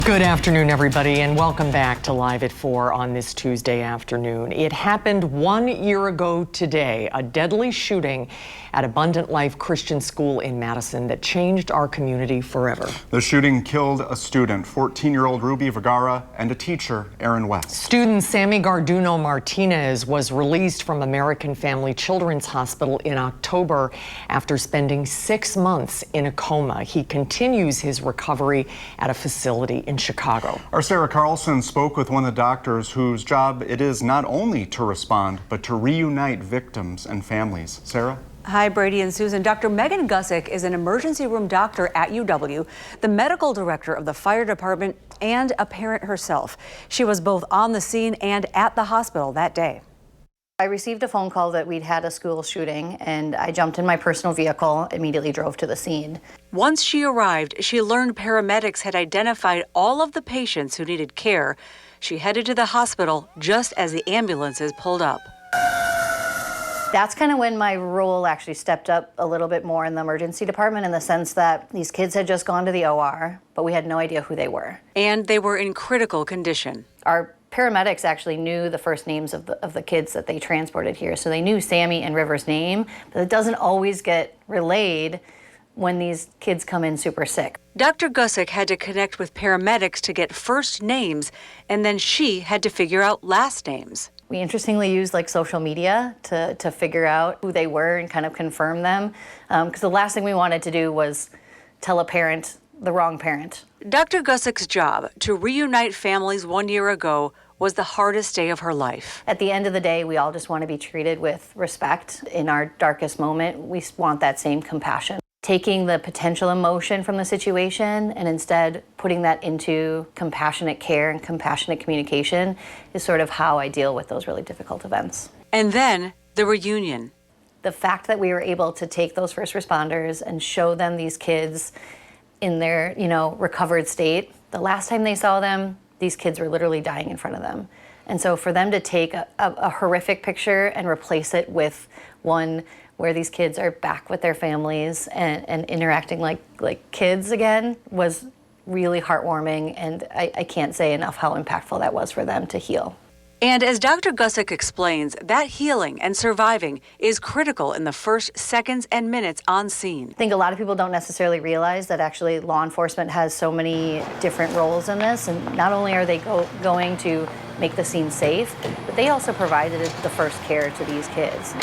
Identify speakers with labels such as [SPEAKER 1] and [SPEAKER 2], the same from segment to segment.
[SPEAKER 1] Good afternoon, everybody, and welcome back to Live at 4 on this Tuesday afternoon. It happened 1 year ago today, a deadly shooting at Abundant Life Christian School in Madison that changed our community forever.
[SPEAKER 2] The shooting killed a student, 14-year-old Ruby Vergara, and a teacher, Aaron West. Student
[SPEAKER 1] Sammy Garduno Martinez was released from American Family Children's Hospital in October after spending 6 months in a coma. He continues his recovery at a facility in Chicago.
[SPEAKER 2] Our Sarah Carlson spoke with one of the doctors whose job it is not only to respond, but to reunite victims and families. Sarah?
[SPEAKER 3] Hi, Brady and Susan. Dr. Megan Gusick is an emergency room doctor at UW, the medical director of the fire department, and a parent herself. She was both on the scene and at the hospital that day.
[SPEAKER 4] I received a phone call that we'd had a school shooting, and I jumped in my personal vehicle, immediately drove to the scene.
[SPEAKER 3] Once she arrived, she learned paramedics had identified all of the patients who needed care. She headed to the hospital just as the ambulances pulled up.
[SPEAKER 4] That's kind of when my role actually stepped up a little bit more in the emergency department, in the sense that these kids had just gone to the OR, but we had no idea who they were.
[SPEAKER 3] And they were in critical condition.
[SPEAKER 4] Our paramedics actually knew the first names of the kids that they transported here. So they knew Sammy and River's name, but it doesn't always get relayed when these kids come in super sick.
[SPEAKER 3] Dr. Gusick had to connect with paramedics to get first names, and then she had to figure out last names.
[SPEAKER 4] We interestingly used social media to figure out who they were and kind of confirm them, because the last thing we wanted to do was tell a parent the wrong parent.
[SPEAKER 3] Dr. Gusick's job to reunite families 1 year ago was the hardest day of her life.
[SPEAKER 4] At the end of the day, we all just want to be treated with respect. In our darkest moment, we want that same compassion. Taking the potential emotion from the situation and instead putting that into compassionate care and compassionate communication is sort of how I deal with those really difficult events.
[SPEAKER 3] And then the reunion.
[SPEAKER 4] The fact that we were able to take those first responders and show them these kids in their, recovered state. The last time they saw them, these kids were literally dying in front of them. And so for them to take a horrific picture and replace it with one where these kids are back with their families and interacting like kids again was really heartwarming, and I can't say enough how impactful that was for them to heal.
[SPEAKER 3] And as Dr. Gusick explains, that healing and surviving is critical in the first seconds and minutes on scene.
[SPEAKER 4] I think a lot of people don't necessarily realize that actually law enforcement has so many different roles in this, and not only are they going to make the scene safe, but they also provided the first care to these kids.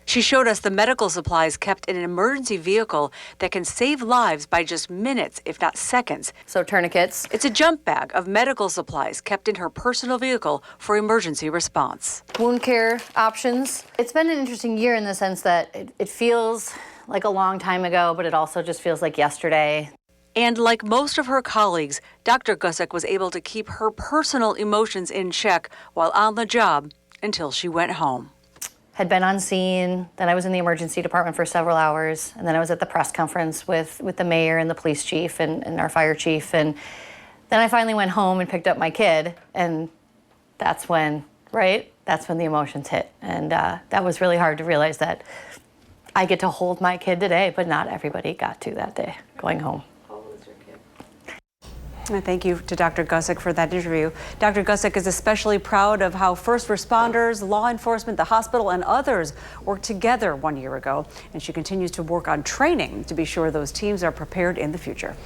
[SPEAKER 3] She showed us the medical supplies kept in an emergency vehicle that can save lives by just minutes, if not seconds.
[SPEAKER 4] So tourniquets.
[SPEAKER 3] It's a jump bag of medical supplies kept in her personal vehicle for emergency response.
[SPEAKER 4] Wound care options. It's been an interesting year in the sense that it feels like a long time ago, but it also just feels like yesterday.
[SPEAKER 3] And like most of her colleagues, Dr. Gusick was able to keep her personal emotions in check while on the job until she went home.
[SPEAKER 4] Had been on scene, then I was in the emergency department for several hours, and then I was at the press conference with the mayor and the police chief and our fire chief, and then I finally went home and picked up my kid, and that's when the emotions hit. And that was really hard to realize that I get to hold my kid today, but not everybody got to that day, going home.
[SPEAKER 3] Thank you to Dr. Gusick for that interview. Dr. Gusick is especially proud of how first responders, law enforcement, the hospital, and others worked together 1 year ago. And she continues to work on training to be sure those teams are prepared in the future.